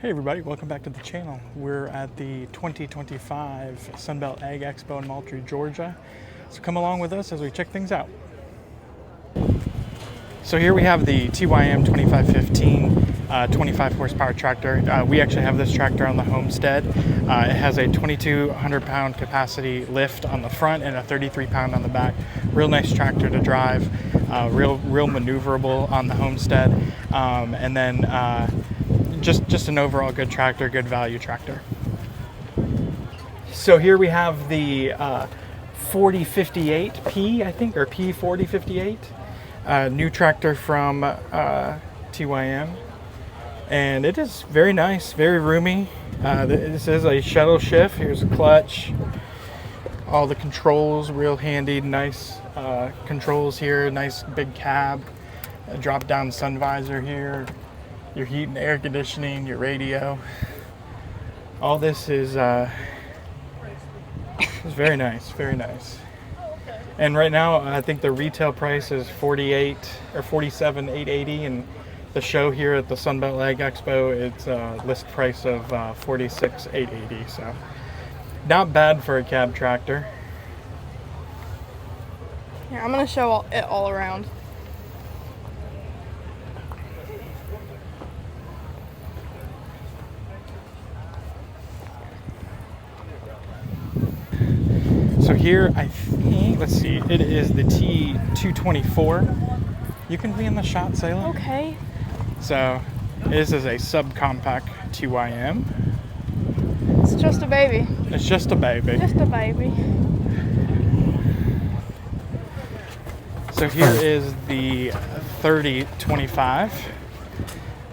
Hey everybody, welcome back to the channel. We're at the 2025 Sunbelt Ag Expo in Moultrie, Georgia. So come along with us as we check things out. So here we have the TYM 2515 25 horsepower tractor. We actually have this tractor on the Homestead. It has a 2,200 pound capacity lift on the front and a 33 pound on the back. Real nice tractor to drive, real maneuverable on the Homestead. And then just an overall good tractor, good value tractor. So here we have the 4058P, I think, or P4058. New tractor from TYM, and it is very nice, very roomy. This is a shuttle shift. Here's a clutch, all the controls, real handy, nice controls here, nice big cab, a drop down sun visor here, your heat and air conditioning, your radio. All this is very nice, very nice. And right now, I think the retail price is $47,880, and the show here at the Sunbelt Ag Expo, it's a list price of $46,880. So, not bad for a cab tractor. Here, I'm gonna show it all around. So here, I think, let's see, it is the T224. You can be in the shot, Sailor. Okay. So this is a subcompact TYM. It's just a baby. It's just a baby. Just a baby. So here is the 3025.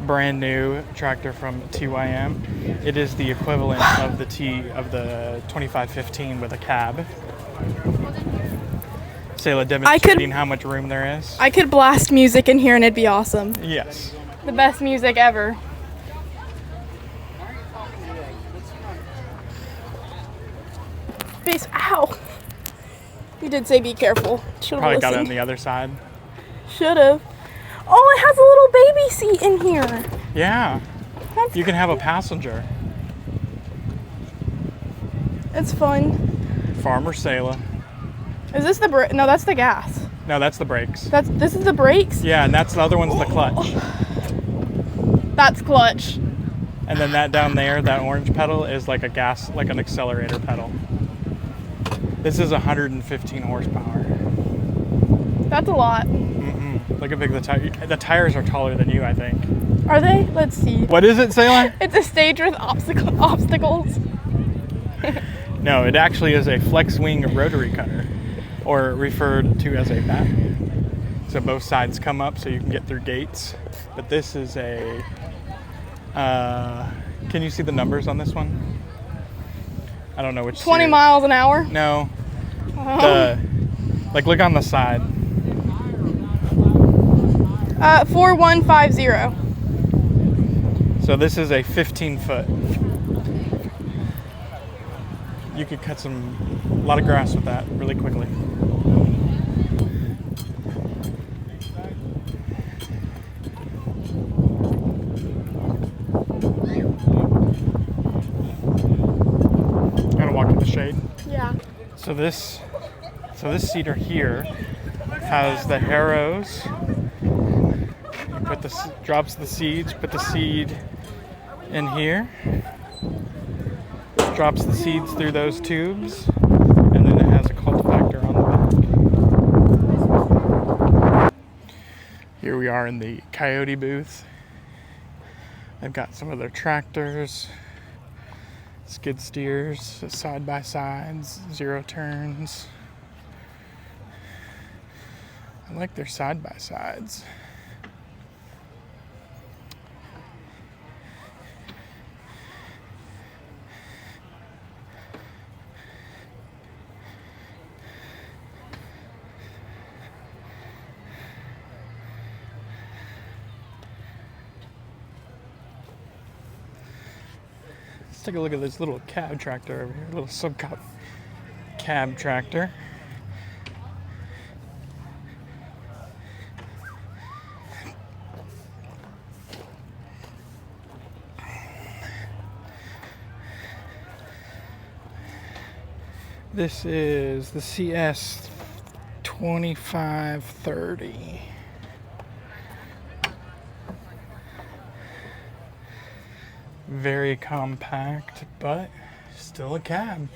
Brand new tractor from TYM. It is the equivalent of the 2515 with a cab. Sayla demonstrating how much room there is. I could blast music in here and it'd be awesome. Yes. The best music ever. Face, ow! You did say be careful. Should've Probably got it listened. on the other side. Should've. Oh, it has a little baby seat in here. Yeah. You can have a passenger. It's fun. Farmer Sayla. Is this the no? That's the gas. No, that's the brakes. This is the brakes. Yeah, and that's the other one's the clutch. That's clutch. And then that down there, that orange pedal is like an accelerator pedal. This is 115 horsepower. That's a lot. Look how big the tires are taller than you, I think. Are they? Let's see. What is it, Sailor? It's a stage with obstacles. No, it actually is a flex wing rotary cutter, or referred to as a back. So both sides come up so you can get through gates. But this is a, can you see the numbers on this one? I don't know which 20 series. miles an hour? No. Look on the side. 4150. So this is a 15 foot. You could cut a lot of grass with that really quickly. Gotta walk in the shade. Yeah. So this seeder here has the harrows. Drops the seeds, put the seed in here, drops the seeds through those tubes, and then it has a cultivator on the back. Here we are in the Coyote booth. They've got some of their tractors, skid steers, side by sides, zero turns. I like their side by sides. Let's take a look at this little cab tractor over here, little cab tractor. This is the CS 2530. Very compact, but still a cab.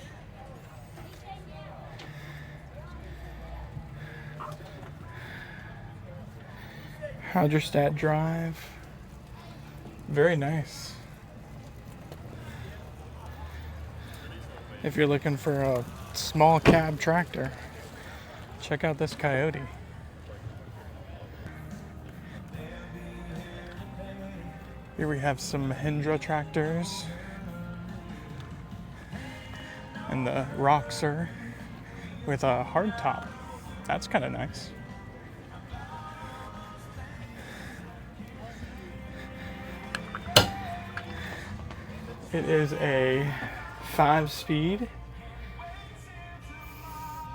Hydrostat drive. Very nice. If you're looking for a small cab tractor, check out this Coyote. Here we have some Mahindra tractors and the Roxor with a hardtop. That's kind of nice. It is a 5-speed.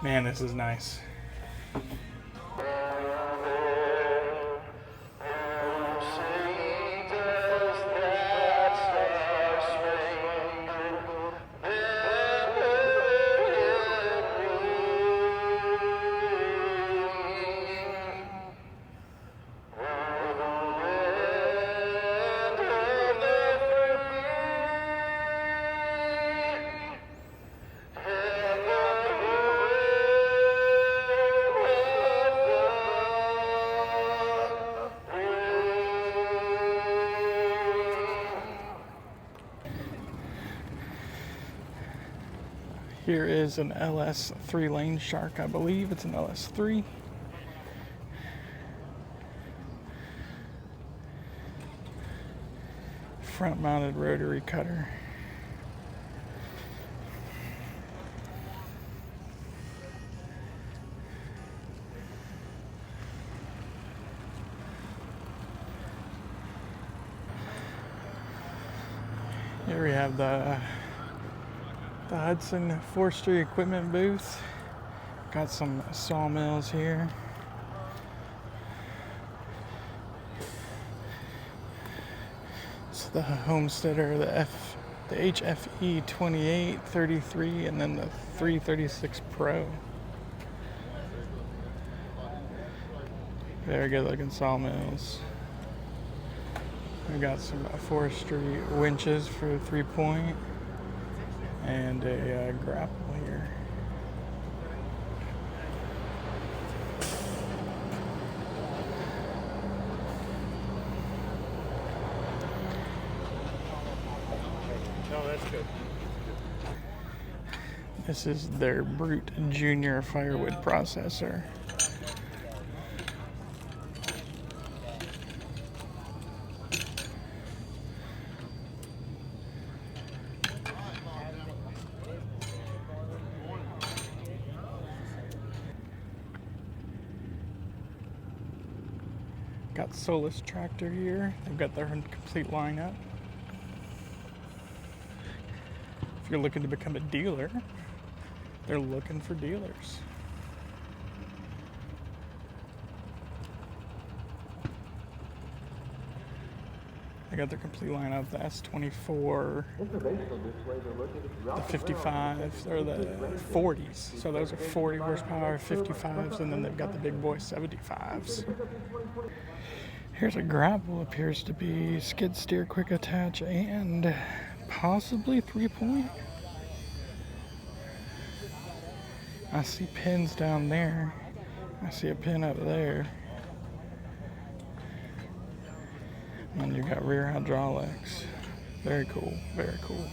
Man, this is nice. Here is an LS 3-lane Shark, I believe it's an LS3. Front-mounted rotary cutter. Here we have the Hudson Forestry Equipment booth. Got some sawmills here. It's the Homesteader, the HFE 2833, and then the 336 Pro. Very good looking sawmills. We got some forestry winches for 3-point. And a grapple here. No, that's good. This is their Brute Junior firewood processor. Got Solus tractor here. They've got their complete lineup. If you're looking to become a dealer, they're looking for dealers. They got their complete lineup, the S24, the 55, or the 40s. So those are 40 horsepower, 55s, and then they've got the big boy 75s. Here's a grapple, appears to be skid steer, quick attach, and possibly 3-point. I see pins down there. I see a pin up there. And you got rear hydraulics. Very cool, very cool.